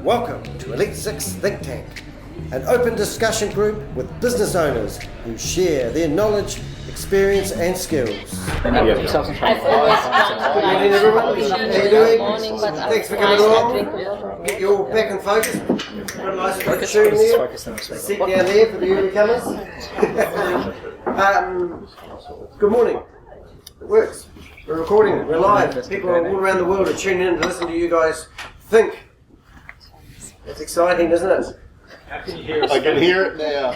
Welcome to Elite 6 Think Tank, an open discussion group with business owners who share their knowledge, experience and skills. I've always done Good morning everyone, how are you doing? Thanks for coming along. Get you all back in focus. Got a nice cartoon there. Sit down there for the early comers. Good morning. It works. We're recording, we're live. People all around the world are tuning in to listen to you guys think. It's exciting, isn't it? How can you hear us? I can hear it now.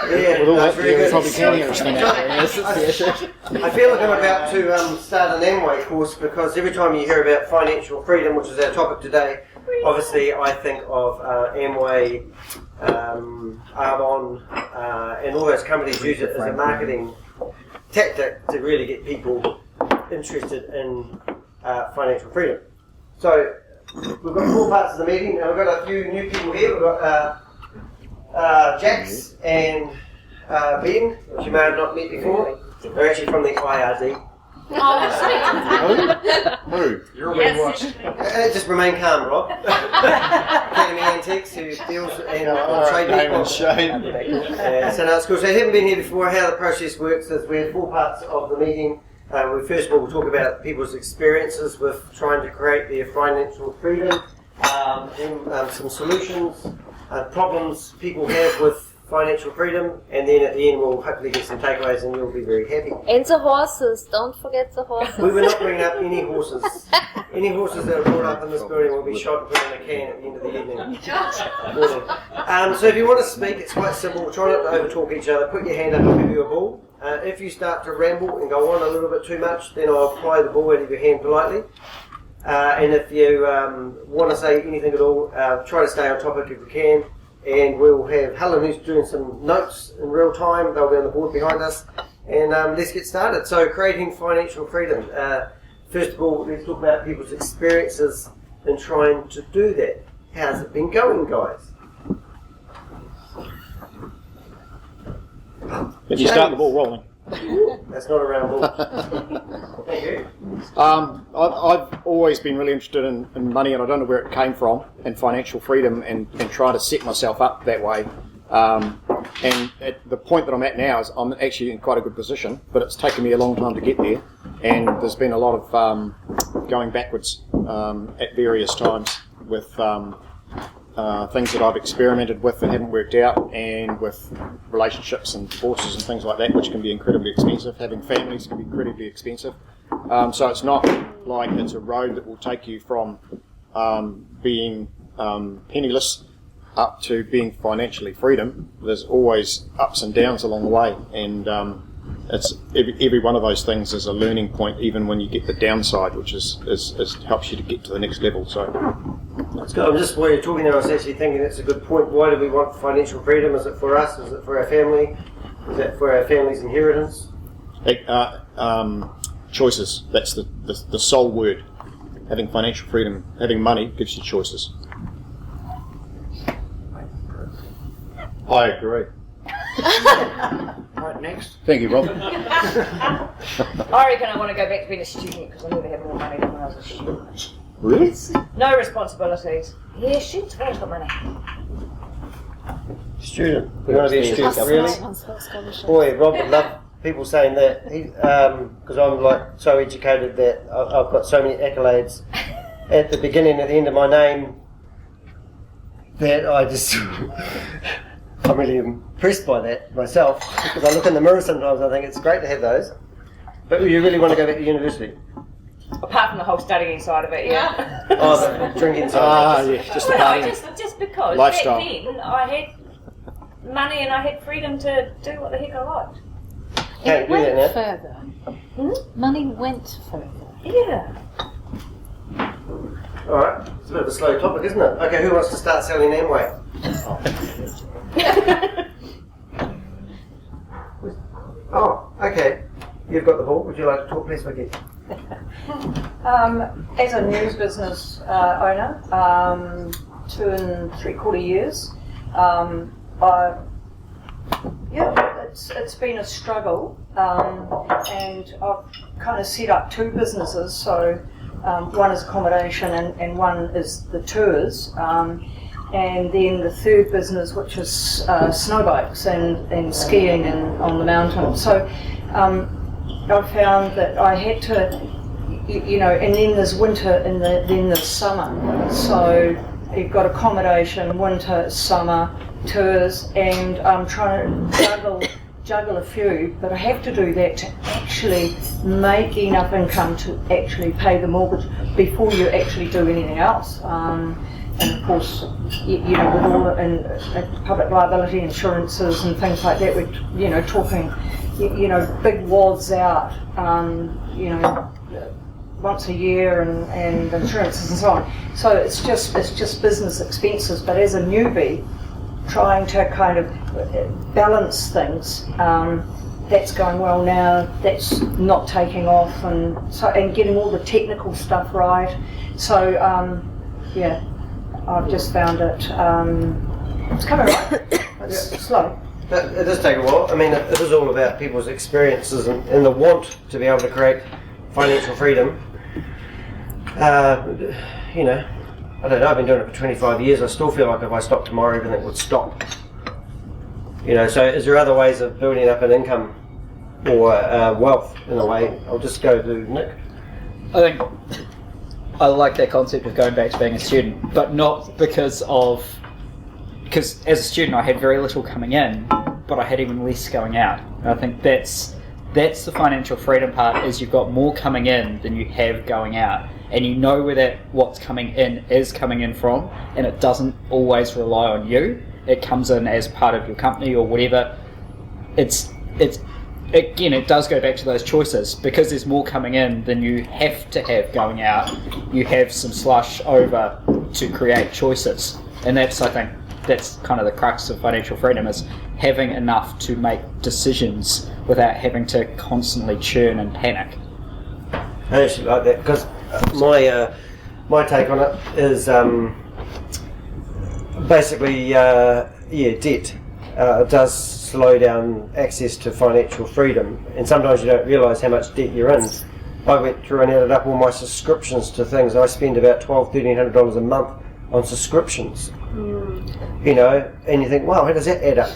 Yeah, that's very good. Probably can hear us now. I feel like I'm about to start an Amway course because every time you hear about financial freedom, which is our topic today, obviously I think of Amway, Avon, and all those companies use it as a marketing tactic to really get people interested in financial freedom. So we've got 4 parts of the meeting, and we've got a few new people here. We've got Jax and Ben, which you may have not met before. They're actually from the IRD. Who? You're being watched. Just remain calm, Rob. Academy Antiques, who deals in trade and Shane. So no, it's cool. So if you haven't been here before, how the process works is we have 4 parts of the meeting. We first of all will talk about people's experiences with trying to create their financial freedom, then some solutions, problems people have with financial freedom, and then at the end we'll hopefully get some takeaways and you'll be very happy. And the horses, don't forget the horses. We were not bringing up any horses. Any horses that are brought up in this building will be shot and put in a can at the end of the evening. So if you want to speak, it's quite simple. Try not to overtalk each other. Put your hand up and give you a ball. If you start to ramble and go on a little bit too much, then I'll apply the ball out of your hand politely. And if you want to say anything at all, try to stay on topic if you can. And we'll have Helen, who's doing some notes in real time. They'll be on the board behind us. And let's get started. So, creating financial freedom. First of all, let's talk about people's experiences in trying to do that. How's it been going, guys? If you start the ball rolling. That's not a round ball. Thank you. I've always been really interested in money, and I don't know where it came from, and financial freedom, and trying to set myself up that way. And at the point that I'm at now is I'm actually in quite a good position, but it's taken me a long time to get there, and there's been a lot of going backwards at various times with things that I've experimented with that haven't worked out, and with relationships and divorces and things like that, which can be incredibly expensive. Having families can be incredibly expensive. So it's not like it's a road that will take you from being penniless up to being financially freedom. There's always ups and downs along the way, and it's every one of those things is a learning point, even when you get the downside, which is helps you to get to the next level. So that's good. I'm just, while you're talking there, I was actually thinking that's a good point. Why do we want financial freedom? Is it for us? Is it for our family? Is it for our family's inheritance? Choices. That's the sole word. Having financial freedom, having money gives you choices. I agree. Right, next. Thank you, Rob. I reckon I want to go back to being a student because I never had more money than when I was a student. Really? No responsibilities. Yeah, students have always got money. Student. We want to be a student, really? Boy, Rob would love people saying that, because I'm like so educated that I've got so many accolades at the beginning and at the end of my name that I just I'm really impressed by that myself, because I look in the mirror sometimes and I think it's great to have those. But you really want to go back to university? Apart from the whole studying side of it, yeah. Oh, the drinking side. Yeah, just the partying. Just because Lifestyle. back then I had money and I had freedom to do what the heck I liked. Can't do that now. Further. Money went further. Yeah. Alright, it's a bit of a slow topic, isn't it? Okay, who wants to start selling Amway? Oh, okay. You've got the ball. Would you like to talk, please, Vicky? As a news business owner, 2 3/4 years, it's been a struggle, and I've kind of set up 2 businesses. So one is accommodation and one is the tours. And then the third business, which is snow bikes and skiing and on the mountain. So I found that I had to, and then there's winter and then there's summer. So you've got accommodation, winter, summer, tours, and I'm trying to juggle a few, but I have to do that to actually make enough income to actually pay the mortgage before you actually do anything else. And of course, with all the public liability insurances and things like that, we're, talking, big wads out, once a year and insurances and so on. So it's just business expenses. But as a newbie, trying to kind of balance things, that's going well now. That's not taking off, and getting all the technical stuff right. So I've just found it. It's coming right. It's slow. It does take a while. I mean, it is all about people's experiences and the want to be able to create financial freedom. I don't know, I've been doing it for 25 years. I still feel like if I stopped tomorrow, everything would stop. So is there other ways of building up an income or wealth in a way? I'll just go to Nick. I think I like that concept of going back to being a student, but not because as a student I had very little coming in, but I had even less going out. And I think that's the financial freedom part, is you've got more coming in than you have going out, and you know where what's coming in is coming in from, and it doesn't always rely on you. It comes in as part of your company or whatever. Again, it does go back to those choices, because there's more coming in than you have to have going out. You have some slush over to create choices, and I think that's kind of the crux of financial freedom, is having enough to make decisions without having to constantly churn and panic. I actually like that, because my take on it is basically debt does slow down access to financial freedom, and sometimes you don't realise how much debt you're in. I went through and added up all my subscriptions to things. I spend about $1,200-1,300 a month on subscriptions. And you think, wow, how does that add up?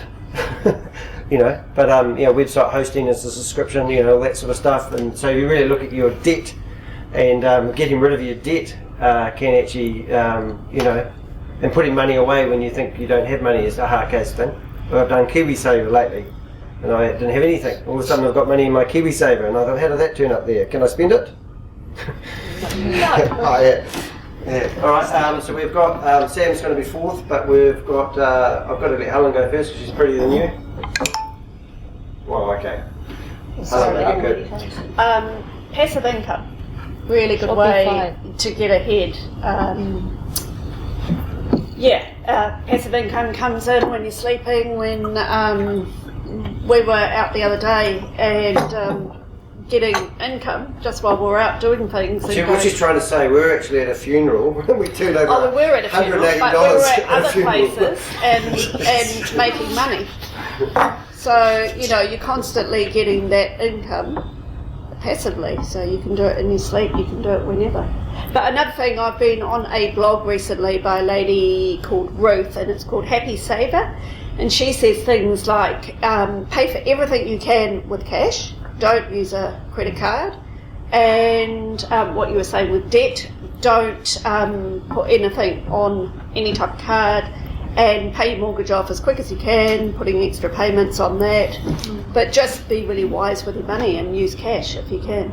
But website hosting is a subscription, all that sort of stuff. And so you really look at your debt, and getting rid of your debt can actually, and putting money away when you think you don't have money is a hard case thing. But I've done KiwiSaver lately, and I didn't have anything. All of a sudden I've got money in my KiwiSaver, and I thought, how did that turn up there? Can I spend it? Oh, yeah. Yeah. All right. So we've got Sam's going to be fourth, but we've got I've got to let Helen go first because she's prettier than you. Well, okay. Helen, make it good. Passive income, really good way to get ahead. Passive income comes in when you're sleeping. When we were out the other day and getting income just while we're out doing things. What she's trying to say, we're actually at a funeral. We turned over we were at a funeral, but we were at other places and making money. So, you're constantly getting that income passively. So you can do it in your sleep, you can do it whenever. But another thing, I've been on a blog recently by a lady called Ruth, and it's called Happy Saver. And she says things like, pay for everything you can with cash. Don't use a credit card, and what you were saying with debt, don't put anything on any type of card, and pay your mortgage off as quick as you can, putting extra payments on that. But just be really wise with your money and use cash if you can.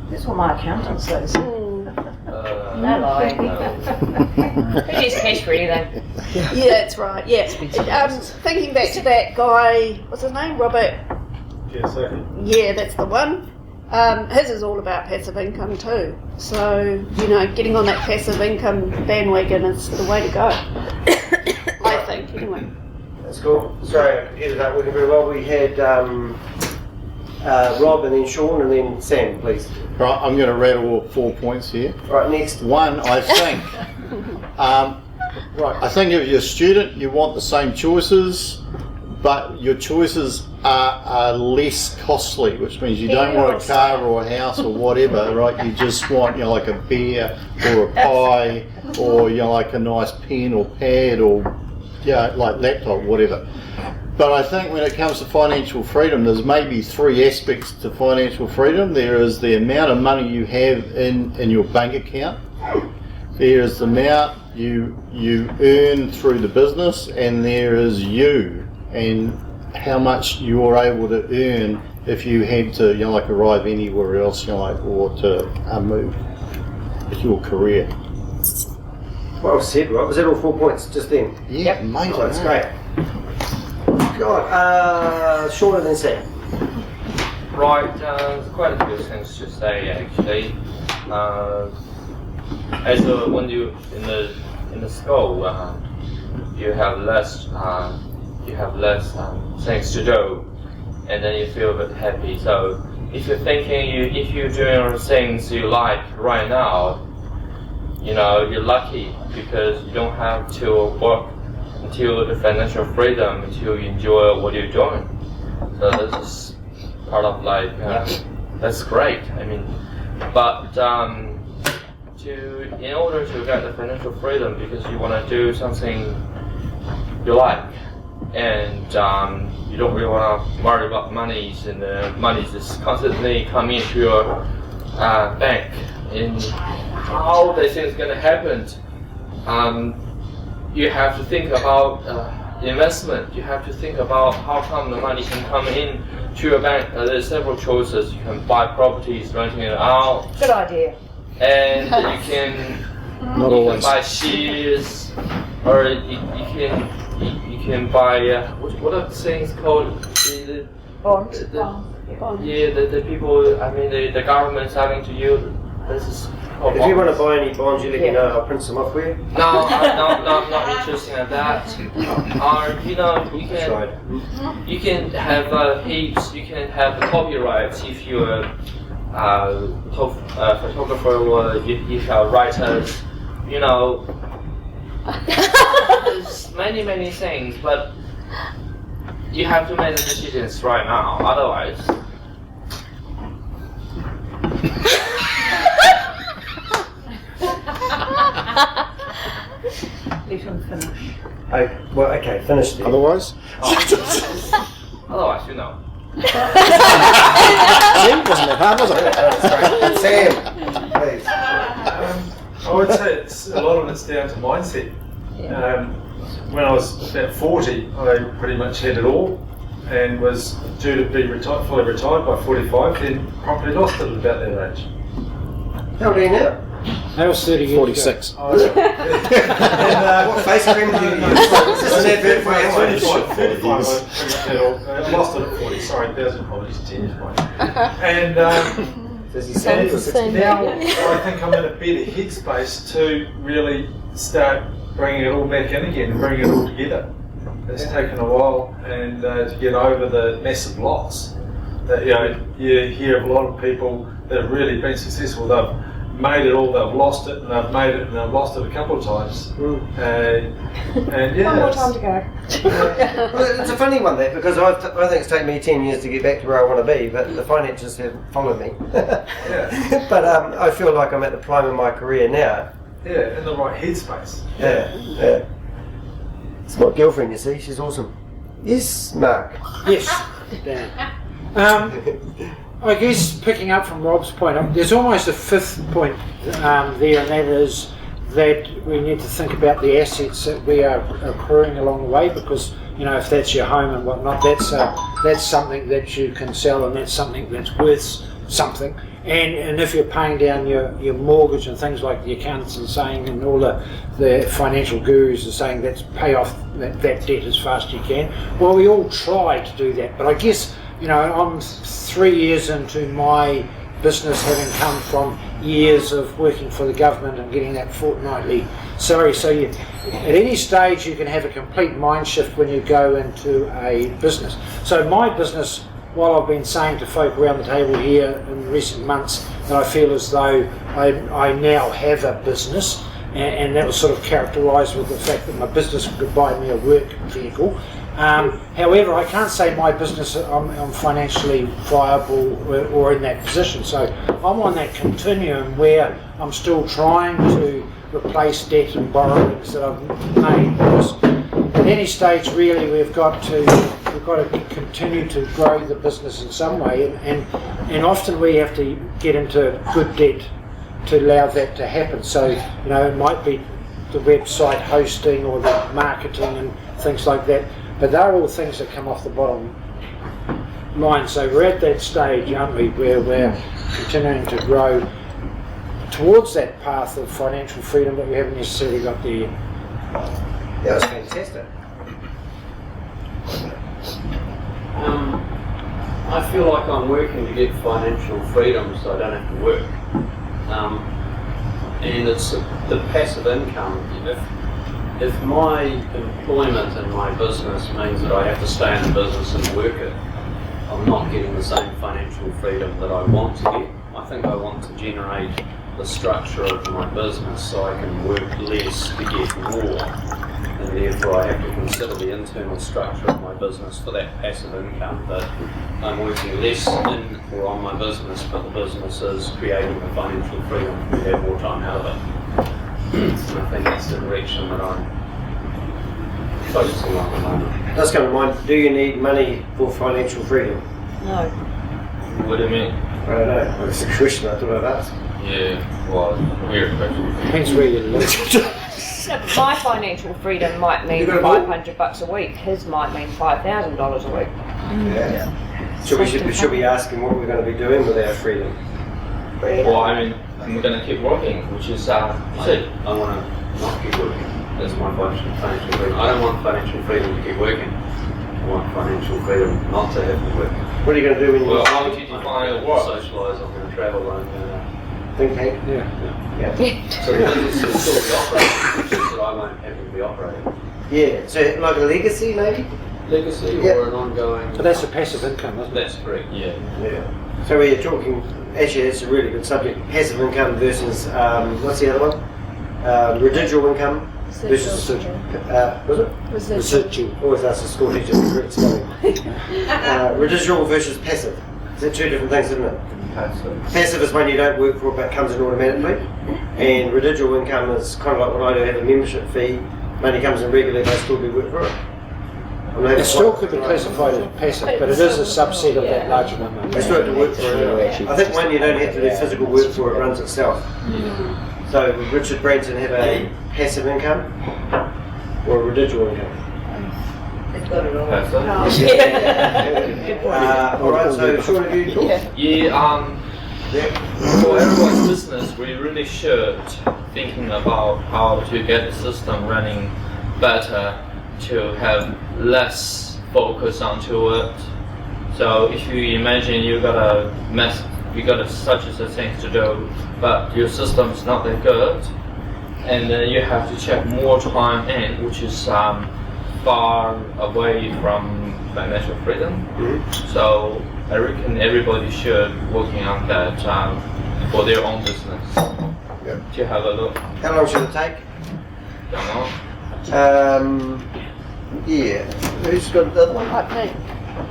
That's what my accountant says. No lie. Who uses cash for anything? Yeah, that's right. Yeah. Thinking back to that guy, what's his name? Robert. Yeah, that's the one. His is all about passive income too. So, getting on that passive income bandwagon is the way to go. I think, anyway. That's cool. Sorry, our computer's not working very well. We had Rob and then Sean and then Sam, please. Right, I'm going to rattle all 4 points here. Right, next. One, I think. I think if you're a student, you want the same choices, but your choices are less costly, which means you don't want a car or a house or whatever, right? You just want, like a beer or a pie or, like a nice pen or pad or, like laptop, whatever. But I think when it comes to financial freedom, there's maybe 3 aspects to financial freedom. There is the amount of money you have in your bank account. There is the amount you earn through the business, and there is you and how much you're able to earn if you had to, like arrive anywhere else, or to move with your career. Well said, Rob. Was that all 4 points just then? Yeah, amazing. Oh, that's great. God, shorter than Sam. Right, there's quite a few things to say actually. As when you in the school, you have less things to do, and then you feel a bit happy. So if you're thinking if you're doing things you like right now, you're lucky because you don't have to work until the financial freedom until you enjoy what you're doing. So this is part of that's great. I mean, but in order to get the financial freedom, because you want to do something you like, and you don't really want to worry about monies, and the money just constantly come into your bank, and how the thing is going to happen. You have to think about investment. You have to think about how come the money can come in to your bank. There's several choices. You can buy properties, renting it out. Good idea. And you can buy shares, or you can buy what are the things called? Bonds. Yeah, the people. I mean, the government selling to you. This is. If you want to buy any bonds, you let me know. I'll print some off for you. No, I'm not interested in that. You can have heaps. You can have copyrights if you're a photographer or if you're writers. There's many things, but you have to make the decisions right now. Otherwise. Let him finish. Okay, finish then. Otherwise? Otherwise, Sam, wasn't that hard, was it? Sam, please. I would say a lot of it's down to mindset. When I was about 40, I pretty much had it all and was due to be fully retired by 45, then properly lost it at about that age. How old are you now? That was 30 years 46. ago. What face cream do you use? Is this an advert for Amazon? 35, I lost it at 40, sorry, 1,000 apologies, 10 years ago. And Does he sound for 60? now I think I'm in a better headspace to really start bringing it all back in again and bringing it all together. It's taken a while and to get over the massive loss. That, you hear of a lot of people that have really been successful. They've made it all, they've lost it, and they've made it, and they've lost it a couple of times. And yeah, One more time to go. Well, it's a funny one there because I think it's taken me 10 years to get back to where I want to be, but the finances have followed me. But I feel like I'm at the prime of my career now. Yeah, in the right headspace. Yeah. It's my girlfriend, you see. She's awesome. Yes, Mark. Yes, Dan. I guess picking up from Rob's point, there's almost a fifth point there, and that is that we need to think about the assets that we are accruing along the way, because if that's your home and whatnot, that's something that you can sell, and that's something that's worth something. And if you're paying down your mortgage and things like the accountants are saying, and all the financial gurus are saying, that's pay off that debt as fast as you can. Well, we all try to do that, but I guess I'm 3 years into my business, having come from years of working for the government and getting that fortnightly salary. So at any stage you can have a complete mind shift when you go into a business. So my business, while I've been saying to folk around the table here in recent months that I feel as though I now have a business, and that was sort of characterised with the fact that my business could buy me a work vehicle. However, I can't say my business I'm financially viable or in that position. So I'm on that continuum where I'm still trying to replace debt and borrowings that I've made. Because at any stage, really, we've got to continue to grow the business in some way, and often we have to get into good debt to allow that to happen. So it might be the website hosting or the marketing and things like that. But they're all things that come off the bottom line. So we're at that stage, aren't we, where we're continuing to grow towards that path of financial freedom, but we haven't necessarily got there yet. That was fantastic. I feel like I'm working to get financial freedom so I don't have to work. And it's the passive income. If my employment in my business means that I have to stay in the business and work it, I'm not getting the same financial freedom that I want to get. I think I want to generate the structure of my business so I can work less to get more, and therefore I have to consider the internal structure of my business for that passive income, that I'm working less in or on my business, but the business is creating the financial freedom to have more time out of it. And I think that's the direction that I'm focusing on at the moment. That's come to mind. Do you need money for financial freedom? No. What do you mean? I don't know. That's a question I thought I'd ask. Yeah, well, weird question. Depends where you live. No, but my financial freedom might mean $500 a week. His might mean $5,000 a week. Yeah. Should we ask him what we're going to be doing with our freedom? Well, I mean, I'm going to keep working, which is, I want to not keep working. That's my financial freedom. I don't want financial freedom to keep working. I want financial freedom not to have to work. What are you going to do when you how would you define I'm work? socialise, I'm going to travel, I'm going to... think tank? Yeah. So the business will still be operating, it's just that I won't have to be operating. Yeah. So like a legacy, maybe? Legacy Yep. or an ongoing... But that's a passive income, isn't it? That's correct, yeah. Yeah. So we're talking. Actually, that's a really good subject. Passive income versus what's the other one? Residual income versus was it? Residual. Always ask the school teacher the correct spelling. Residual versus passive. Is that two different things, isn't it? Passive is when you don't work for it but comes in automatically, and residual income is kind of like when I do have a membership fee, money comes in regularly, but I still do work for it. It still could be classified as passive, but it is a subset of that larger number. I still have to work for it. I think when you don't have to do physical work for it, it runs itself. So would Richard Branson have a passive income or a residual income? Alright, so Sean, have you talked? For everyone's business, we really should thinking about how to get the system running better, to have less focus onto it. So if you imagine you got such as a things to do, but your system's not that good, and then you have to check more time in, which is far away from financial freedom. So I reckon everybody should working on that for their own business. To have a look. How long should it take? Don't know. Yeah. Who's got the other one?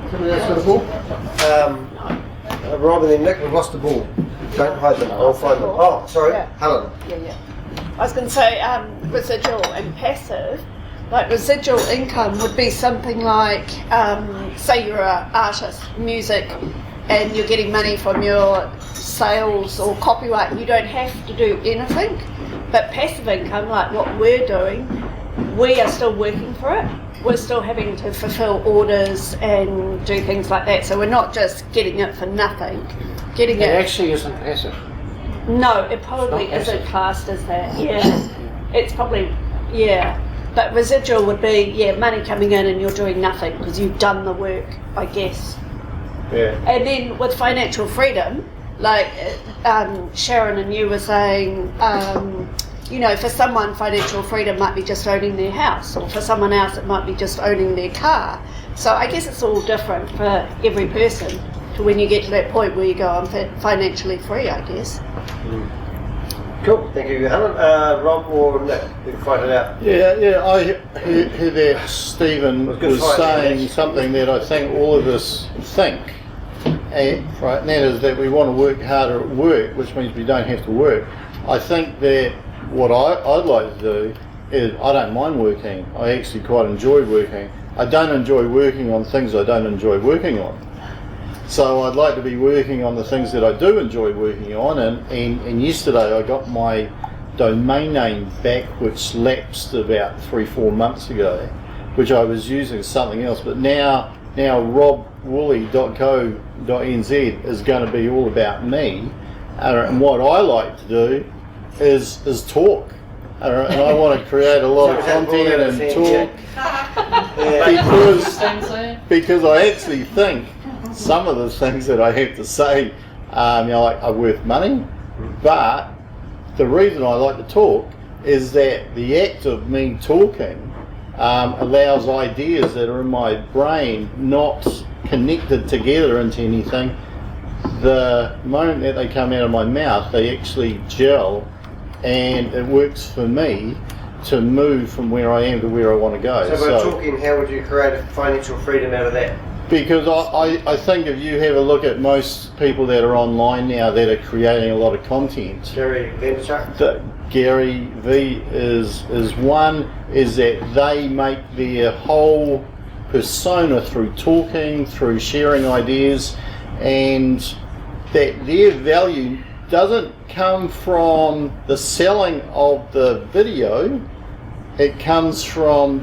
Somebody else got the ball? Rob and then Nick, we've lost the ball. Don't hide them. I'll find them. Oh, sorry. Yeah. Helen. I was going to say residual and passive. Like residual income would be something like, say you're an artist, music, and you're getting money from your sales or copyright. You don't have to do anything. But passive income, like what we're doing, we are still working for it. We're still having to fulfill orders and do things like that. So we're not just getting it for nothing. It actually isn't passive. No, it probably isn't classed as that. Yeah, it's probably, But residual would be, money coming in and you're doing nothing because you've done the work, I guess. Yeah. And then with financial freedom, like Sharon and you were saying, for someone financial freedom might be just owning their house, or for someone else it might be just owning their car. So I guess it's all different for every person to when you get to that point where you go, I'm financially free, I guess. Cool, thank you, Helen. Rob or Nick, we can find it out. Yeah, I heard that Stephen was saying something that I think all of us think, right, and that is that we want to work harder at work, which means we don't have to work. I think that what I'd like to do is, I don't mind working. I actually quite enjoy working. I don't enjoy working on things I don't enjoy working on. So I'd like to be working on the things that I do enjoy working on, and yesterday I got my domain name back, which lapsed about 3-4 months ago, which I was using something else, but now robwooley.co.nz is going to be all about me, and what I like to do is talk, and I want to create a lot of content and talk, because I actually think some of the things that I have to say, are worth money. But the reason I like to talk is that the act of me talking allows ideas that are in my brain not connected together into anything. The moment that they come out of my mouth, they actually gel, and it works for me to move from where I am to where I want to go. So by talking, how would you create a financial freedom out of that? Because I think if you have a look at most people that are online now that are creating a lot of content, Gary Vaynerchuk, Gary V is one, is that they make their whole persona through talking, through sharing ideas, and that their value doesn't come from the selling of the video. It comes from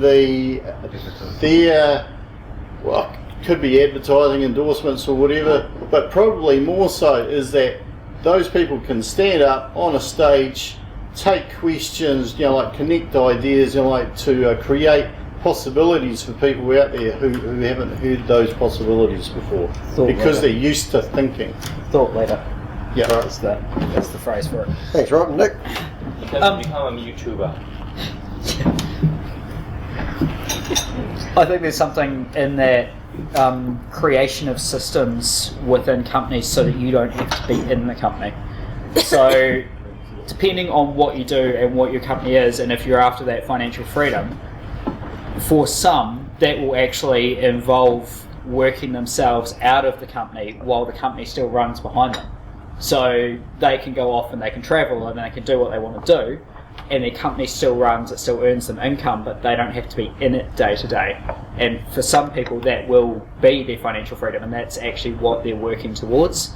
could be advertising, endorsements or whatever, but probably more so is that those people can stand up on a stage, take questions, connect ideas, to create possibilities for people out there who haven't heard those possibilities before, because they're used to thinking. Thought leader. Yeah, that's the phrase for it. Thanks, Rob. Nick? Become a YouTuber. I think there's something in that creation of systems within companies so that you don't have to be in the company. So depending on what you do and what your company is, and if you're after that financial freedom, for some that will actually involve working themselves out of the company while the company still runs behind them. So they can go off and they can travel and they can do what they want to do, and their company still runs, it still earns them income, but they don't have to be in it day to day. And for some people that will be their financial freedom, and that's actually what they're working towards.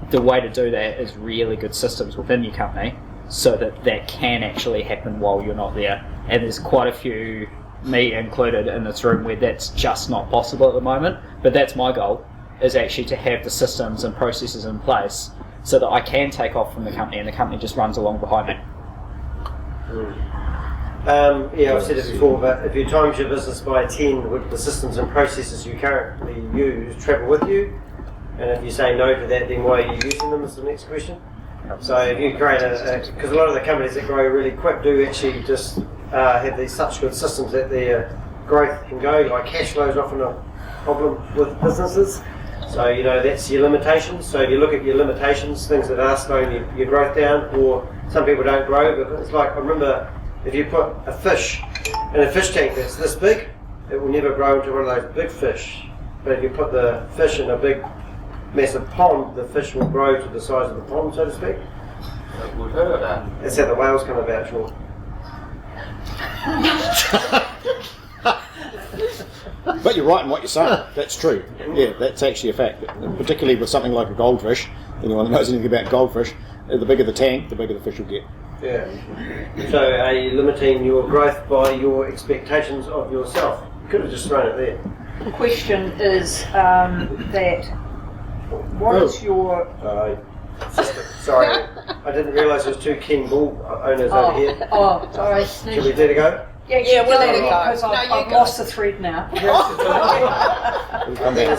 The way to do that is really good systems within your company so that that can actually happen while you're not there. And there's quite a few, me included, in this room where that's just not possible at the moment, but that's my goal, is actually to have the systems and processes in place so that I can take off from the company and the company just runs along behind me. I've said it before, but if you times your business by 10, would the systems and processes you currently use travel with you? And if you say no to that, then why are you using them is the next question. So if you create because a lot of the companies that grow really quick do actually just have these such good systems that their growth can go, like cash flow is often a problem with businesses. So, that's your limitations. So if you look at your limitations, things that are slowing your growth down, or some people don't grow, but it's like, I remember if you put a fish in a fish tank that's this big, it will never grow into one of those big fish. But if you put the fish in a big, massive pond, the fish will grow to the size of the pond, so to speak. We've heard of that. That's how the whales come about, Sean. But you're right in what you're saying. That's true. Yeah, that's actually a fact. Particularly with something like a goldfish. Anyone that knows anything about goldfish, the bigger the tank, the bigger the fish will get. Yeah. So are you limiting your growth by your expectations of yourself? You could have just thrown it there. The question is that what is your... Sorry, I didn't realise there was two King Bull owners over here. Oh, sorry. Should we let it go? Yeah, we'll let it go. Because No, I've lost the thread now. It's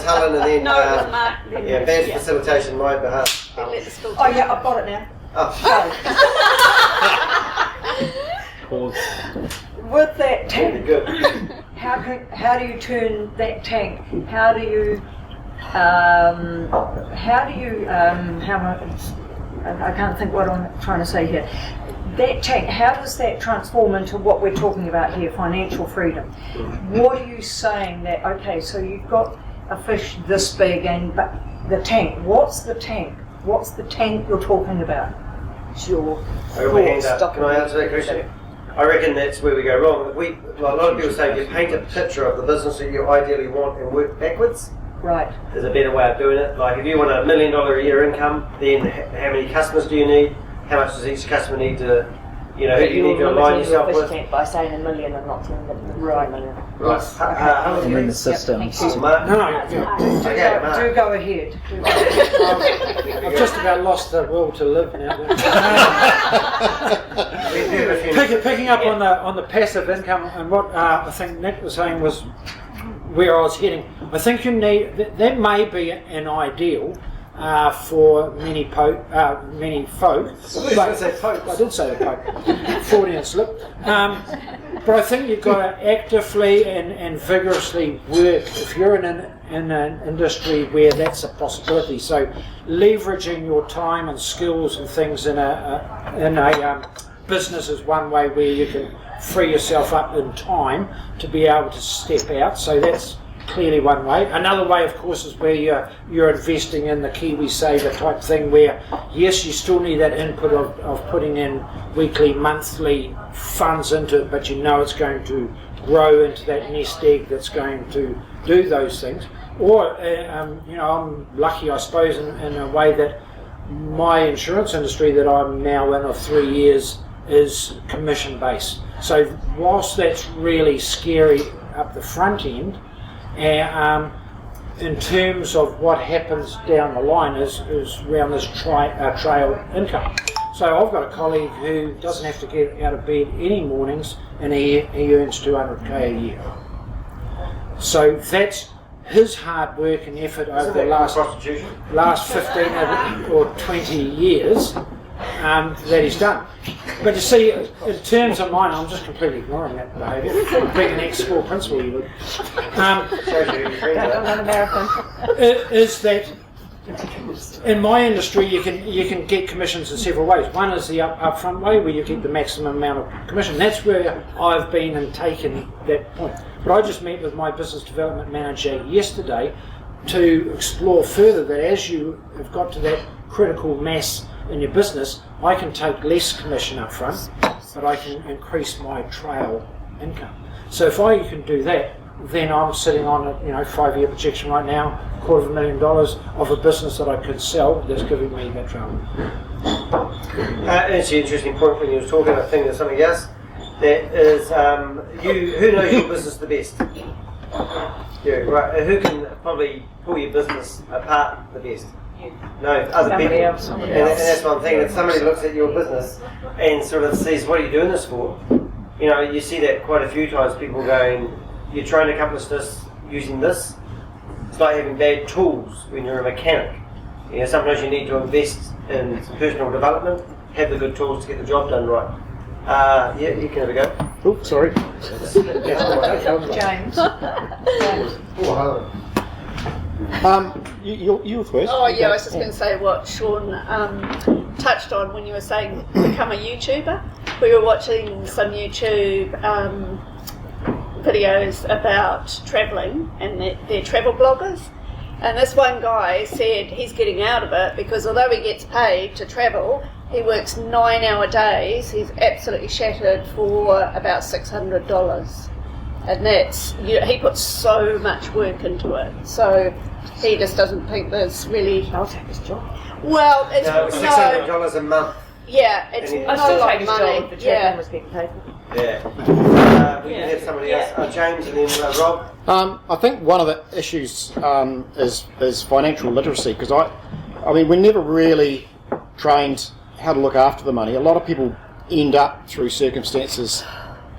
Helen and then... No, it was Mark. bad facilitation on my behalf. Let the school Oh yeah, I've got it now. With that tank, how do you turn that tank? How do you I can't think what I'm trying to say here. that tank, how does that transform into what we're talking about here, financial freedom? What are you saying that, okay, so you've got a fish this big but the tank, what's the tank? What's the tank you're talking about? It's your Can I answer that question? I reckon that's where we go wrong. A lot of people say you paint a picture of the business that you ideally want and work backwards. Right. There's a better way of doing it. Like if you want $1 million a year income, then how many customers do you need? How much does each customer need to, who do you need to align yourself with? By saying $1 million and not 10 million. Right. Right. And then the systems. Mark? No, Mark. Do go ahead. I've just about lost the will to live now. Picking up on the passive income, and what I think Nick was saying was where I was heading. I think you need that may be an ideal for many folk. I did say the Pope. Freudian slip. But I think you've got to actively and vigorously work if you're in an industry where that's a possibility. So leveraging your time and skills and things in a business is one way where you can free yourself up in time to be able to step out. So that's clearly one way. Another way, of course, is where you're investing in the KiwiSaver type thing where, yes, you still need that input of putting in weekly, monthly funds into it, but you know it's going to grow into that nest egg that's going to do those things. Or, I'm lucky, I suppose, in a way that my insurance industry that I'm now in of 3 years is commission-based. So whilst that's really scary up the front end, in terms of what happens down the line is around this trail income. So I've got a colleague who doesn't have to get out of bed any mornings and he earns $200K a year. So that's his hard work and effort over the last 15 or 20 years that he's done. But you see, in terms of mine, I'm just completely ignoring that behaviour. Being an ex-school principal, you would. Is that in my industry you can get commissions in several ways. One is the upfront way where you get the maximum amount of commission. That's where I've been and taken that point. But I just met with my business development manager yesterday to explore further that as you have got to that critical mass in your business, I can take less commission up front, but I can increase my trail income. So if I can do that, then I'm sitting on a 5-year projection right now, $250,000 of a business that I could sell that's giving me that trail. That's an interesting point when you were talking. I think there's something else. That is, who knows your business the best? Yeah, right. Who can probably pull your business apart the best? No, other people. Else. And that's one thing, that somebody looks at your business and sort of says, what are you doing this for? You see that quite a few times, people going, you're trying to accomplish this using this. It's like having bad tools when you're a mechanic. Sometimes you need to invest in personal development, have the good tools to get the job done right. You can have a go. Oh, sorry. James. You first. Oh yeah, I was just going to say what Sean touched on when you were saying become a YouTuber. We were watching some YouTube videos about travelling, and they're travel bloggers. And this one guy said he's getting out of it because although he gets paid to travel, he works 9-hour days. He's absolutely shattered for about $600. And that's, he puts so much work into it. So he just doesn't think there's really. I'll take his job. Well, it's $600 a month. Yeah, it's And not I still a lot take of his money. job if the travelling was getting paid for. Yeah. We can have somebody else. James and then Rob. I think one of the issues is financial literacy, because I mean we're never really trained how to look after the money. A lot of people end up through circumstances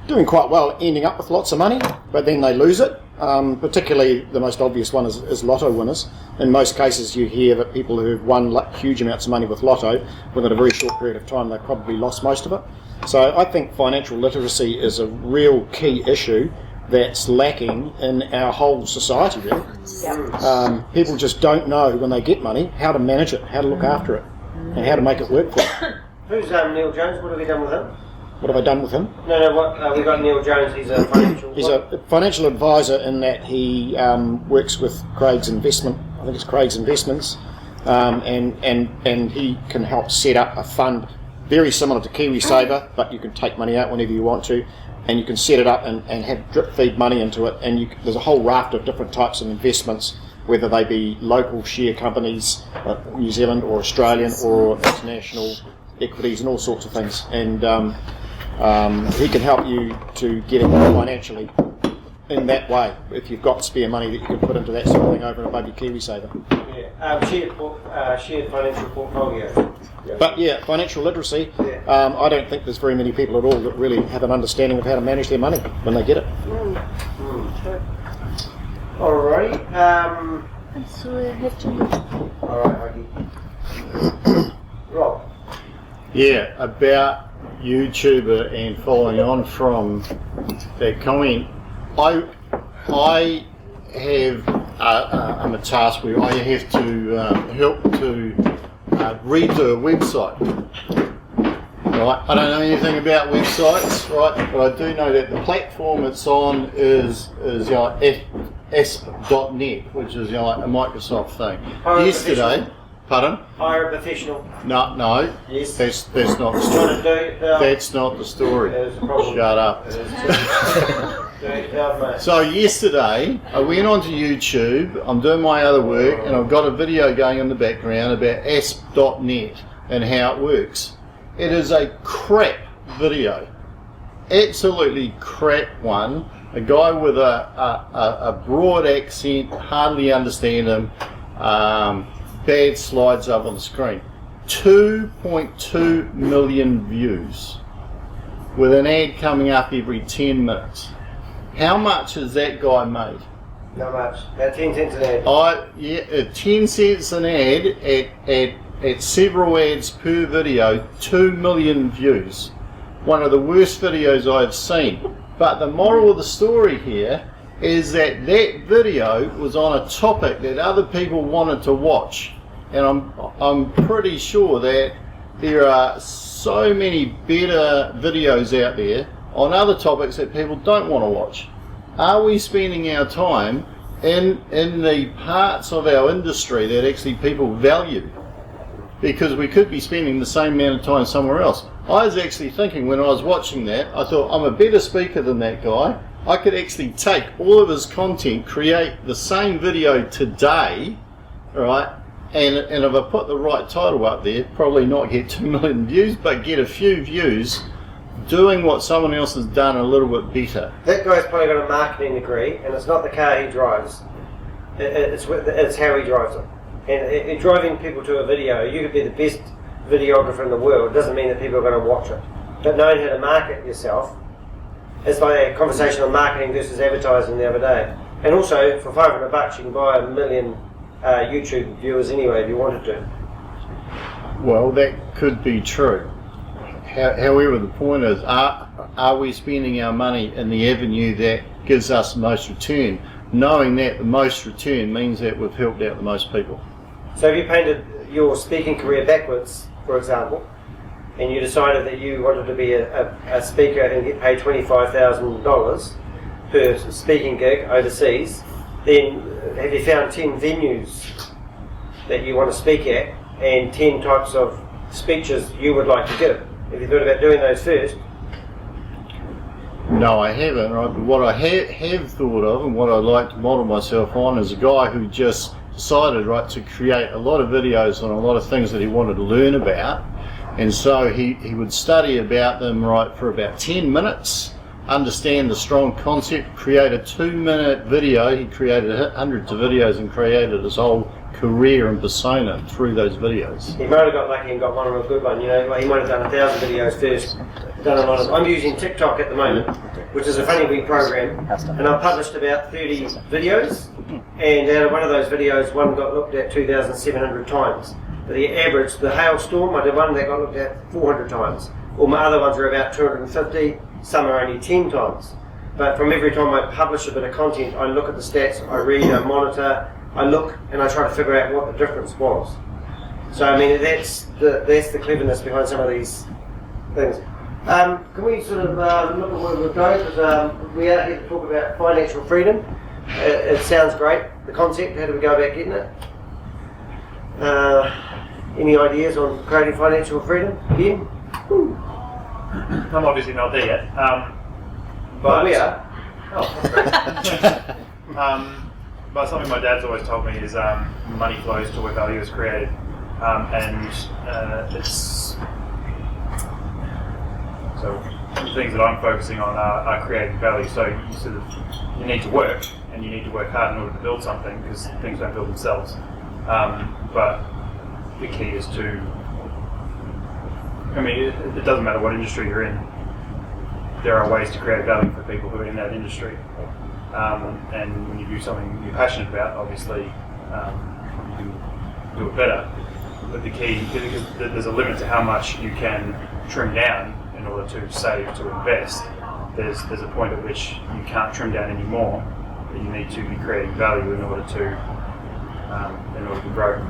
doing quite well, ending up with lots of money, but then they lose it. Particularly the most obvious one is lotto winners. In most cases you hear that people who've won huge amounts of money with lotto, within a very short period of time they probably lost most of it. So I think financial literacy is a real key issue that's lacking in our whole society really. People just don't know when they get money how to manage it, how to look after it, and how to make it work for them. Who's Neil Jones? What have we done with him? What have I done with him? No, we got Neil Jones. He's a financial. He's a financial advisor in that he works with Craig's Investment. I think it's Craig's Investments, and he can help set up a fund very similar to KiwiSaver, but you can take money out whenever you want to, and you can set it up and have drip feed money into it. And there's a whole raft of different types of investments, whether they be local share companies, New Zealand or Australian or international equities and all sorts of things. And he can help you to get it financially in that way if you've got spare money that you can put into that sort of thing over and above your KiwiSaver. Shared financial portfolio. But yeah, financial literacy, I don't think there's very many people at all that really have an understanding of how to manage their money when they get it. Alrighty. So I have to. Alright, Huggy. Rob. Yeah, about YouTuber and following on from that comment, I have I'm a task where I have to help to redo a website. Right, I don't know anything about websites, right? But I do know that the platform it's on is S.net, which is like a Microsoft thing. Yesterday, pardon? Hire a professional. No. Yes. That's not the story. That's not the story. Shut up. So yesterday, I went onto YouTube, I'm doing my other work, and I've got a video going in the background about ASP.net and how it works. It is a crap video. Absolutely crap one. A guy with a broad accent, hardly understand him, bad slides up on the screen. 2.2 million views with an ad coming up every 10 minutes. How much has that guy made? Not much. About 10 cents an ad. 10 cents an ad at several ads per video, 2 million views. One of the worst videos I've seen. But the moral of the story here is that video was on a topic that other people wanted to watch. And I'm pretty sure that there are so many better videos out there on other topics that people don't want to watch. Are we spending our time in the parts of our industry that actually people value? Because we could be spending the same amount of time somewhere else. I was actually thinking when I was watching that, I thought I'm a better speaker than that guy. I could actually take all of his content, create the same video today, right? And if I put the right title up there, probably not get 2 million views, but get a few views doing what someone else has done a little bit better. That guy's probably got a marketing degree, and it's not the car he drives. It's how he drives it. And driving people to a video, you could be the best videographer in the world, doesn't mean that people are going to watch it. But knowing how to market yourself, it's like a conversation on marketing versus advertising the other day. And also, for $500 you can buy 1 million YouTube viewers anyway if you wanted to. Well, that could be true. However, the point is, are we spending our money in the avenue that gives us the most return, knowing that the most return means that we've helped out the most people? So if you painted your speaking career backwards, for example, and you decided that you wanted to be a speaker and get paid $25,000 per speaking gig overseas, then have you found 10 venues that you want to speak at and 10 types of speeches you would like to give? Have you thought about doing those first? No, I haven't. Right? But what I have thought of and what I'd like to model myself on is a guy who just decided, right, to create a lot of videos on a lot of things that he wanted to learn about. And so he would study about them, right, for about 10 minutes, understand the strong concept, create a 2-minute video. He created hundreds of videos and created his whole career and persona through those videos. He might have got lucky and got one real good one, you know, like he might have done 1,000 videos first. I'm using TikTok at the moment, which is a funny wee program, and I've published about 30 videos, and out of one of those videos, one got looked at 2,700 times. But the average, the hailstorm, I did one that got looked at 400 times. All my other ones are about 250, some are only 10 times. But from every time I publish a bit of content, I look at the stats, I read, I monitor, I look and I try to figure out what the difference was. So I mean, that's the cleverness behind some of these things. Can we sort of look at where we're going? Because we are here to talk about financial freedom. It sounds great. The concept. How do we go about getting it? Any ideas on creating financial freedom? Ian? I'm obviously not there yet. But we are. But something my dad's always told me is money flows to where value is created, and it's so the things that I'm focusing on are creating value. So you need to work, and you need to work hard in order to build something, because things don't build themselves. But the key is to, I mean, it doesn't matter what industry you're in. There are ways to create value for people who are in that industry. And when you do something you're passionate about, obviously, you can do it better. But the key, because there's a limit to how much you can trim down in order to save, to invest. There's a point at which you can't trim down anymore. That you need to be creating value in order to grow.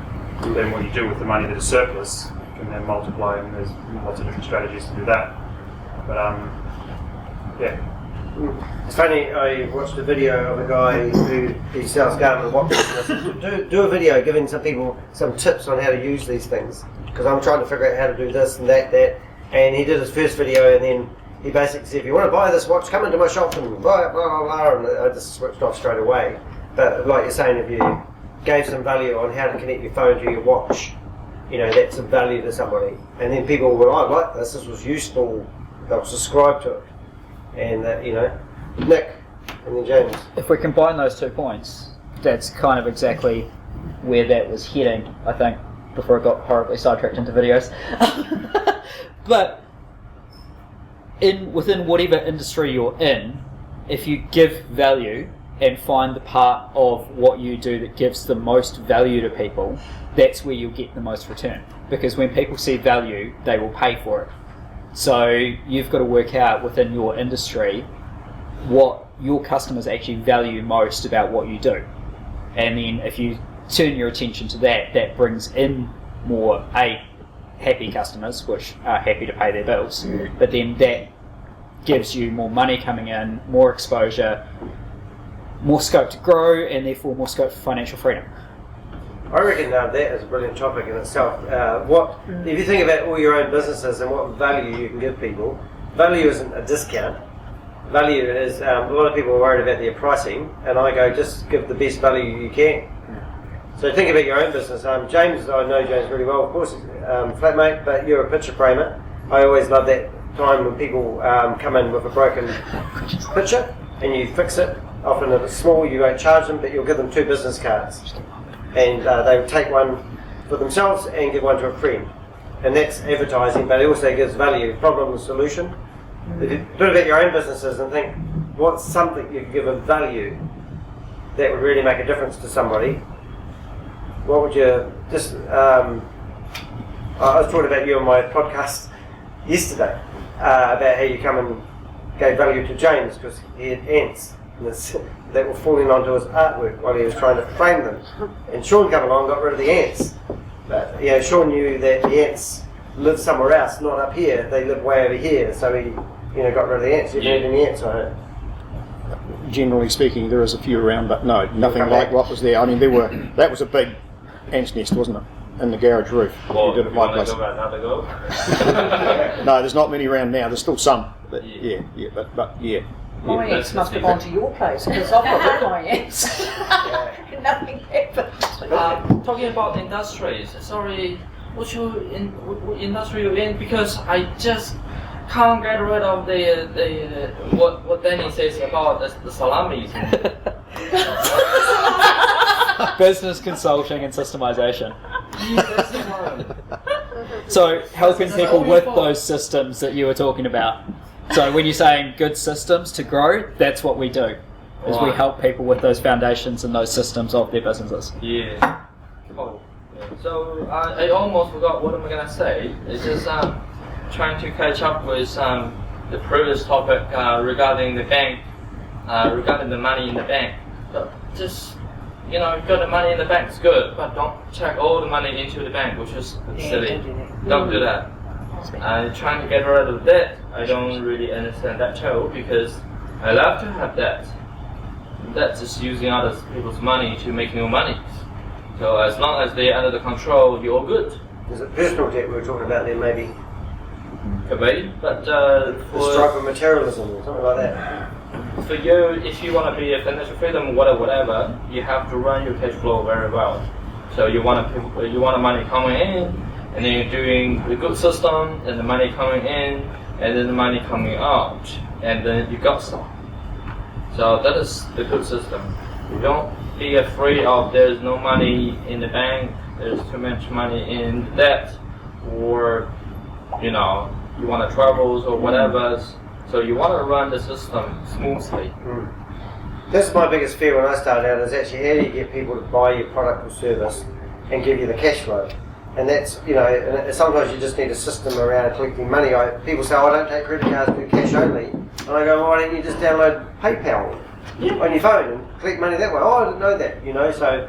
Then what you do with the money that is surplus, you can then multiply, and there's lots of different strategies to do that. But yeah. It's funny, I watched a video of a guy who sells Garmin watches. And I said, do a video giving some people some tips on how to use these things, because I'm trying to figure out how to do this and that. And he did his first video, and then he basically said, if you want to buy this watch, come into my shop and buy it, blah, blah, blah. And I just switched off straight away. But like you're saying, if you gave some value on how to connect your phone to your watch, that's of value to somebody. And then people were, I like this was useful, they'll subscribe to it. And Nick, and then James. If we combine those 2 points, that's kind of exactly where that was heading, I think, before I got horribly sidetracked into videos. But within whatever industry you're in, if you give value and find the part of what you do that gives the most value to people, that's where you'll get the most return. Because when people see value, they will pay for it. So you've got to work out within your industry what your customers actually value most about what you do. And then if you turn your attention to that, that brings in more happy customers, which are happy to pay their bills. But then that gives you more money coming in, more exposure, more scope to grow, and therefore more scope for financial freedom. I reckon that is a brilliant topic in itself. If you think about all your own businesses and what value you can give people, value isn't a discount. Value is, a lot of people are worried about their pricing, and I go, just give the best value you can. So think about your own business. James, I know James really well, of course, flatmate, but you're a picture framer. I always love that time when people come in with a broken picture and you fix it. Often if it's small, you won't charge them, but you'll give them 2 business cards. And they will take one for themselves and give one to a friend. And that's advertising, but it also gives value, problem and solution. If you think about your own businesses and think, what's something you could give a value that would really make a difference to somebody? What would you just... I was talking about you on my podcast yesterday, about how you come and gave value to James because he had ants that were falling onto his artwork while he was trying to frame them. And Sean came along and got rid of the ants. But Sean knew that the ants live somewhere else, not up here. They live way over here, so he got rid of the ants. You didn't need any ants on it. Generally speaking, there is a few around, but no, nothing like what was there. I mean, that was a big ant's nest, wasn't it? In the garage roof. Well, you did it my place. No, there's not many around now. There's still some. But yeah. My ants must have gone to your place because I've got rid of my ants. Nothing happened. Talking about industries, sorry, what industry you in? Because I just can't get rid of the what Danny says about the salamis. Business consulting and systemization. So helping people with those systems that you were talking about. So when you're saying good systems to grow, that's what we do. Is we help people with those foundations and those systems of their businesses. Yeah. Oh. So I almost forgot what am I gonna say. It's just trying to catch up with the previous topic regarding the bank, regarding the money in the bank. But just you know, got the money in the bank is good, but don't check all the money into the bank, which is silly. Don't do that. Trying to get rid of debt, I don't really understand that too, because I love to have debt. That's just using other people's money to make new money. So as long as they're under the control, you're all good. Is it personal debt we were talking about there, maybe? Could be, but the stripe of materialism or something like that. For you, if you want to be a financial freedom, whatever, you have to run your cash flow very well. So you want the money coming in, and then you're doing the good system, and the money coming in, and then the money coming out, and then you got some. So that is the good system. You don't be afraid of there's no money in the bank, there's too much money in debt, or you know, you want to travel or whatever. So you want to run the system smoothly. That's my biggest fear when I started out, is actually how do you get people to buy your product or service and give you the cash flow? And that's, you know, and sometimes you just need a system around collecting money. People say, I don't take credit cards, do cash only. And I go, well, why don't you just download PayPal on your phone and collect money that way? Oh, I didn't know that, you know. So,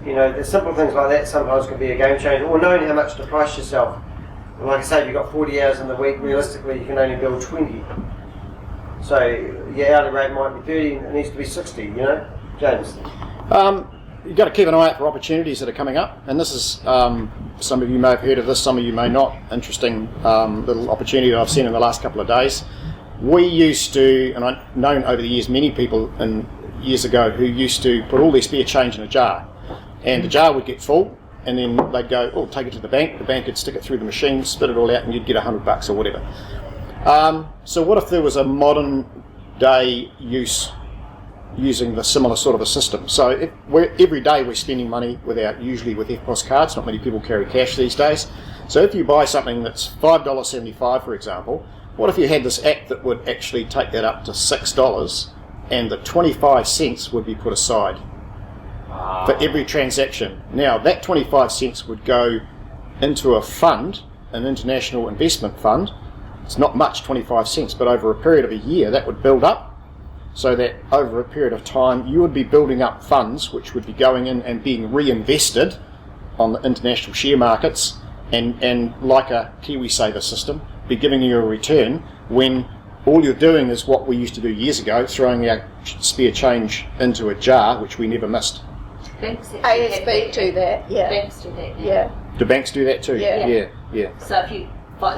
you know, the simple things like that sometimes can be a game changer. Or knowing how much to price yourself. Like I say, if you've got 40 hours in the week, realistically you can only bill 20. So your hourly rate might be 30 and it needs to be 60, you know? James? You've got to keep an eye out for opportunities that are coming up. And this is, some of you may have heard of this, some of you may not. Interesting little opportunity that I've seen in the last couple of days. We used to, and I've known over the years many people years ago who used to put all their spare change in a jar. And the jar would get full. And then they'd go, oh, take it to the bank would stick it through the machine, spit it all out, and you'd get $100 or whatever. So what if there was a modern day using the similar sort of a system? So every day we're spending money usually with EFTPOS cards. Not many people carry cash these days. So if you buy something that's $5.75, for example, what if you had this app that would actually take that up to $6 and the 25 cents would be put aside for every transaction? Now that 25 cents would go into a fund, an international investment fund. It's not much, 25 cents, but over a period of a year that would build up, so that over a period of time you would be building up funds which would be going in and being reinvested on the international share markets, and like a KiwiSaver system, be giving you a return when all you're doing is what we used to do years ago, throwing our spare change into a jar, which we never missed. ASB do that, yeah. Banks do that. Yeah. Do banks do that too? Yeah. Yeah. So if you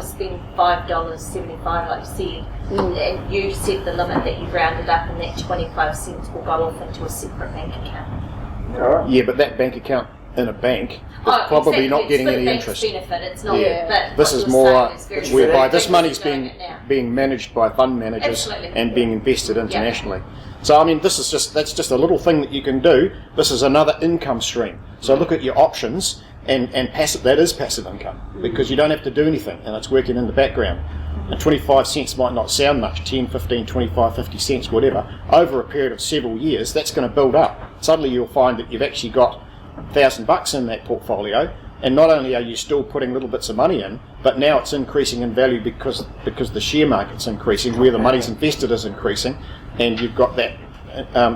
spend $5.75, like you said, and you set the limit that you've rounded up, and that 25 cents will go off into a separate bank account. Yeah, but that bank account in a bank is probably not getting any interest. Benefit. It's not. Yeah. But this is more whereby this money's being managed by fund managers and being invested internationally. So I mean, that's just a little thing that you can do. This is another income stream. So look at your options, and passive. That is passive income, because you don't have to do anything and it's working in the background. And 25 cents might not sound much, 10, 15, 25, 50 cents, whatever. Over a period of several years, that's going to build up. Suddenly you'll find that you've actually got $1,000 in that portfolio, and not only are you still putting little bits of money in, but now it's increasing in value because the share market's increasing, where the money's invested is increasing, and you've got that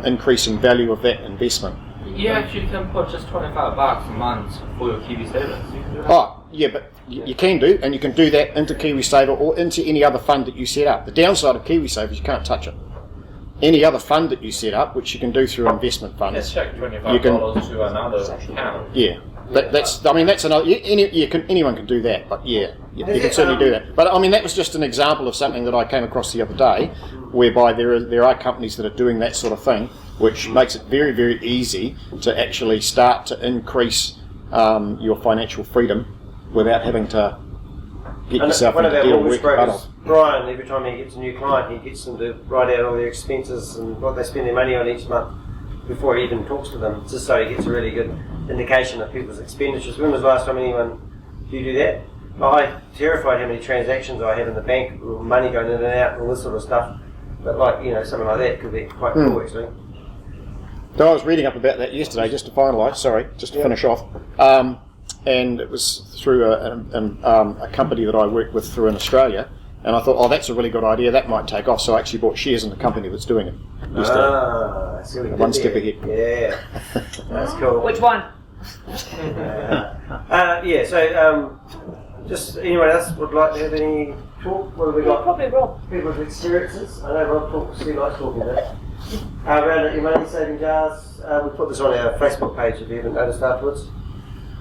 increasing value of that investment. You actually can put just $25 a month for your KiwiSaver. You can do that. Oh, yeah, but you can do, and you can do that into KiwiSaver or into any other fund that you set up. The downside of KiwiSaver is you can't touch it. Any other fund that you set up, which you can do through investment funds, Let's check $25 to another account. Yeah, that's another. Anyone can do that, but yeah, you can certainly do that. But I mean, that was just an example of something that I came across the other day, whereby there are companies that are doing that sort of thing, which makes it very, very easy to actually start to increase your financial freedom without having to get yourself into deal work battle. Brian, every time he gets a new client, he gets them to write out all their expenses and what they spend their money on each month before he even talks to them, just so he gets a really good indication of people's expenditures. When was the last time do you do that? I'm terrified how many transactions I have in the bank, money going in and out and all this sort of stuff. But something like that could be quite cool actually. So I was reading up about that yesterday, just to finish off. And it was through a company that I work with through in Australia, And I thought, oh, that's a really good idea. That might take off. So I actually bought shares in the company that's doing it. So we did One step there. ahead. Yeah, that's cool. Which one? Just anyone else would like to have any talk? What have we got? Probably Rob. People's experiences. I know Rob talks. He likes talking about it. Around at your money saving jars. We put this on our Facebook page if you haven't noticed afterwards.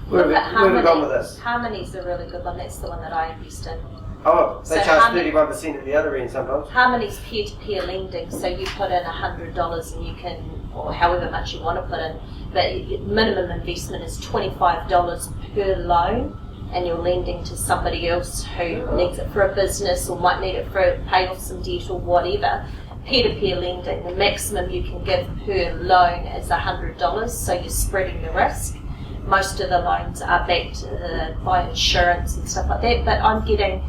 Where have we gone with this? Harmony's a really good one. That's the one that I invest in. Oh, they So charge Harmony- 31% at the other end sometimes. Harmony's peer-to-peer lending, so you put in $100 and you can, or however much you want to put in, but minimum investment is $25 per loan, and you're lending to somebody else who needs it for a business or might need it for pay off some debt or whatever. Peer-to-peer lending, the maximum you can give per loan is $100, so you're spreading the risk. Most of the loans are backed by insurance and stuff like that, but I'm getting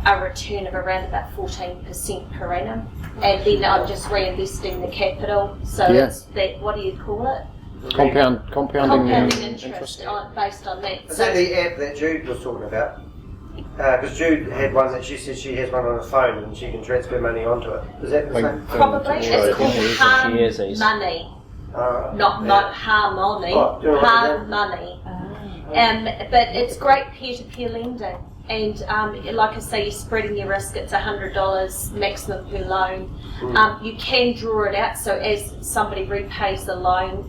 a return of around about 14% per annum, and then I'm just reinvesting the capital. So it's that, what do you call it? Compounding interest based on that. Is that the app that Jude was talking about? Because Jude had one that she says she has one on her phone and she can transfer money onto it. Is that the same? Probably. It's called Money. Not Harmony. Money. But it's great peer-to-peer lending. And like I say, you're spreading your risk. It's $100 maximum per loan. You can draw it out, so as somebody repays the loan,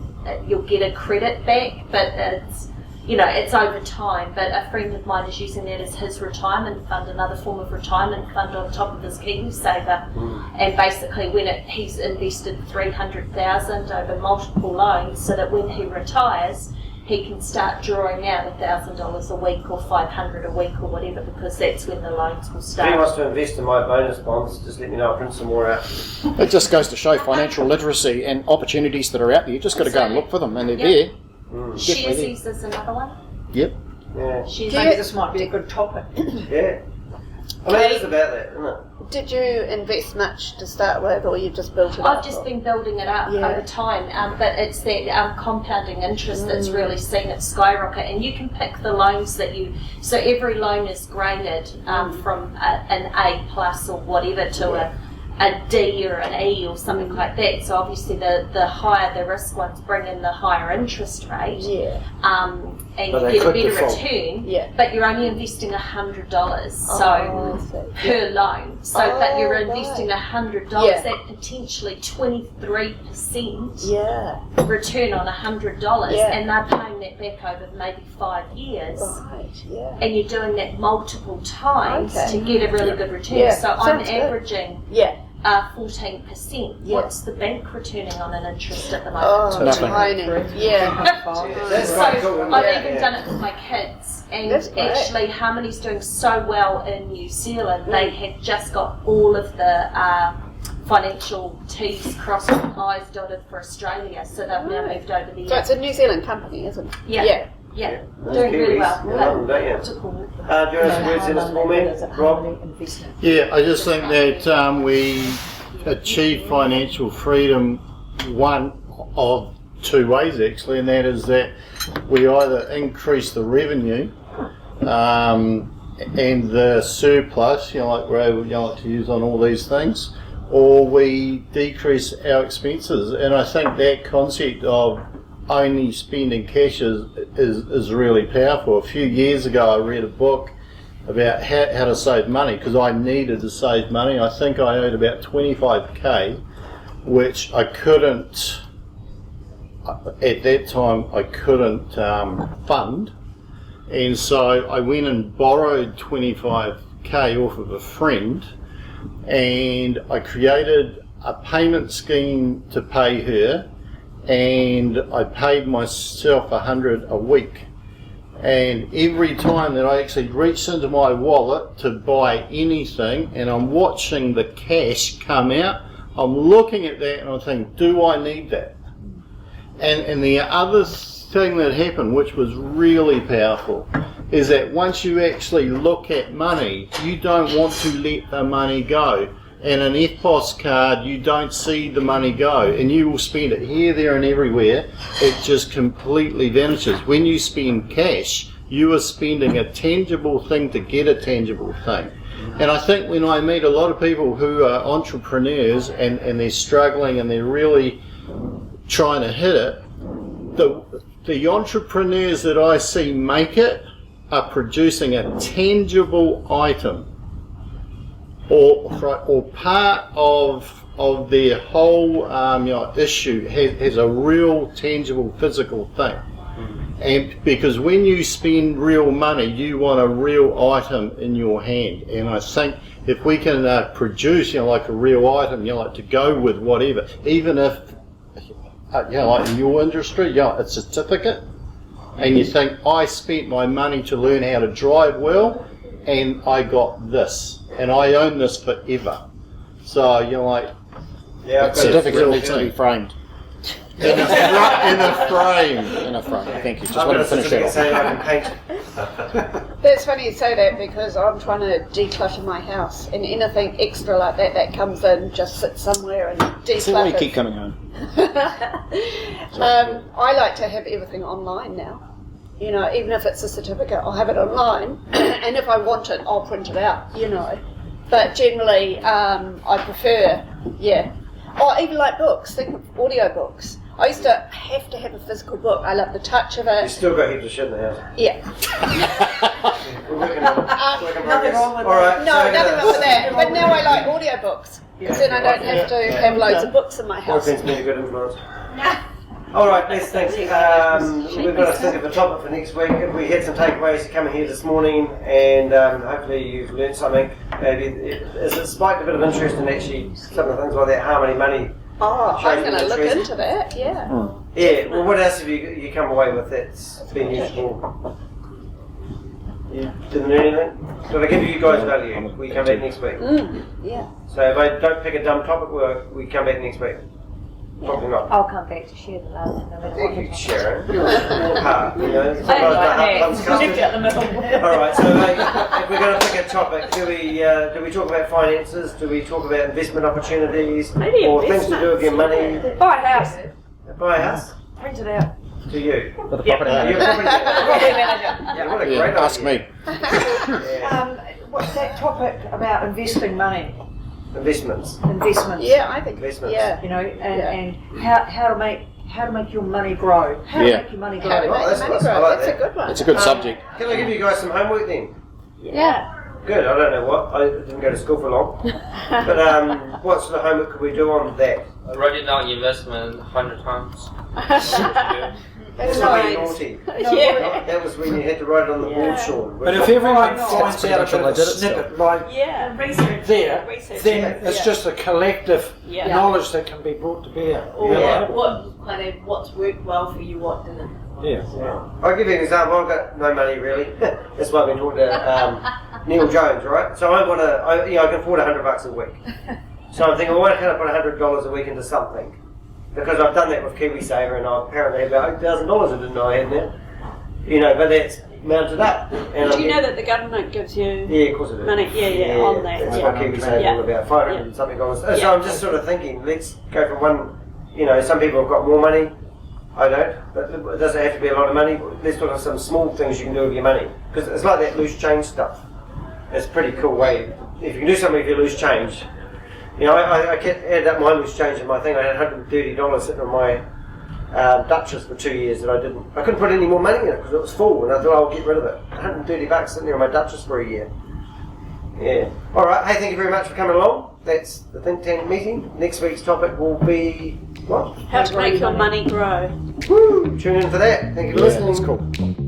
you'll get a credit back. But it's over time. But a friend of mine is using that as his retirement fund, another form of retirement fund on top of his KiwiSaver. And basically, when he's invested $300,000 over multiple loans, so that when he retires, he can start drawing out $1,000 a week or $500 a week or whatever, because that's when the loans will If he start. wants to invest in my bonus bonds, just let me know. I'll print some more out. It just goes to show financial literacy and opportunities that are out there. You just got to go and look for them, and they're there. Sharesies is another one. Yep. Yeah. Maybe this might be a good topic. Yeah. I mean, it's about that, isn't it? Did you invest much to start with, or you just built it up? I've just been building it up over time, but it's that compounding interest that's really seen it skyrocket. And you can pick the loans that you. So every loan is graded from an A plus or whatever to a D or an E or something like that. So obviously the higher the risk ones bring in the higher interest rate. And But you they get a could better default. return, but you're only investing $100 per loan. So, but you're investing $100 at potentially 23% return on $100, and they're paying that back over maybe 5 years. And you're doing that multiple times to get a really good return. So I'm averaging 14%. What's the bank returning on an interest at the moment? That's quite cool. I've even done it with my kids, and actually Harmony's doing so well in New Zealand. They have just got all of the financial T's crossed and I's dotted for Australia, so they've now moved over there. So it's a New Zealand company, isn't it? Yeah, doing really well. Do you want to have some words in this for me, Rob? Yeah, I just think that we achieve financial freedom one of two ways actually, and that is that we either increase the revenue and the surplus, like we're able to use on all these things, or we decrease our expenses. And I think that concept of only spending cash is really powerful. A few years ago I read a book about how to save money, because I needed to save money. I think I owed about 25k, which I couldn't, at that time I couldn't fund, and so I went and borrowed 25k off of a friend, and I created a payment scheme to pay her, and I paid myself $100 a week. And every time that I actually reached into my wallet to buy anything, and I'm watching the cash come out, I'm looking at that and I'm thinking, do I need that? And the other thing that happened, which was really powerful, is that once you actually look at money, you don't want to let the money go. And an FPOS card, you don't see the money go, and you will spend it here, there and everywhere. It just completely vanishes. When you spend cash, you are spending a tangible thing to get a tangible thing. And I think when I meet a lot of people who are entrepreneurs and they're struggling and they're really trying to hit it, the entrepreneurs that I see make it are producing a tangible item or part of their whole issue has a real tangible physical thing. And because when you spend real money, you want a real item in your hand. And I think if we can produce, like a real item, like to go with whatever, even if, like in your industry, a certificate, and you think, I spent my money to learn how to drive well, and I got this, and I own this forever. So, like, that certificate needs to be framed. In a frame. In a frame. Thank you. Just want to finish that off. That's funny you say that because I'm trying to declutter my house, and anything extra like that comes in just sits somewhere and declutters. So why you keep coming home? I like to have everything online now. Even if it's a certificate, I'll have it online, and if I want it, I'll print it out. But generally, I prefer, or even like books. Think of audio books. I used to have a physical book. I love the touch of it. You still got heaps of shit in the house. Yeah. Nothing wrong with that. No, nothing wrong with that. But now I like audiobooks. Because then I don't have to have loads of books in my house. Boyfriend's been a good influence. Alright, let's think. We've got to think of a topic for next week. We had some takeaways coming here this morning, and hopefully you've learned something. Maybe it spiked a bit of interest in actually some of the things like that harmony money. Oh, I'm going to look into that, yeah. Yeah, well, what else have you come away with that's been useful? You didn't learn anything? Did I give you guys value? We come back next week. Yeah. So if I don't pick a dumb topic, we come back next week. Probably not. I'll come back to share the last no matter what. Thank you, Sharon. More part, sometimes the out the middle. Alright, so if we're going to pick a topic, do we talk about finances? Do we talk about investment opportunities? Maybe or things to do with your money? Buy a house. Buy a house? Rent it out. To you? For the property manager. You're property manager. Yeah, what a great idea. Ask me. What's that topic about investing money? Investments. Yeah, I think. Investments. Yeah. And how to make your money grow. How to make your money grow. How to make your money grow. That's a good one. It's a good subject. Can I give you guys some homework then? Yeah. Good, I don't know what. I didn't go to school for long. But what sort of homework could we do on that? Write down investment 100 times. That's really nice. naughty. Yeah. That was when you had to write it on the board, Sean. But if everyone finds out a bit of a snippet like research there, research. then it's just a collective knowledge that can be brought to bear. What's worked well for you, what didn't. I'll give you an example. I've got no money really. That's why I've been talking to Neil Jones, right? So I can afford $100 a week. So I'm thinking, why can't I put $100 a week into something? Because I've done that with KiwiSaver, and I apparently have about $8,000 I didn't know I had now. But that's mounted up. And Do you know that the government gives you of course it is. money? On that. That's what KiwiSaver is all about, $500 and something dollars. So I'm just sort of thinking, let's go from one, some people have got more money, I don't, but it doesn't have to be a lot of money. Let's look at some small things you can do with your money. Because it's like that loose change stuff. It's a pretty cool way. If you can do something with your loose change, I added up my loose change in my thing. I had $130 sitting on my Duchess for 2 years that I couldn't put any more money in it because it was full, and I thought I'll get rid of it. $130 sitting there on my Duchess for a year. Yeah. All right. Hey, thank you very much for coming along. That's the Think Tank meeting. Next week's topic will be what? How to make your money grow. Woo! Tune in for that. Thank you for listening. That's cool.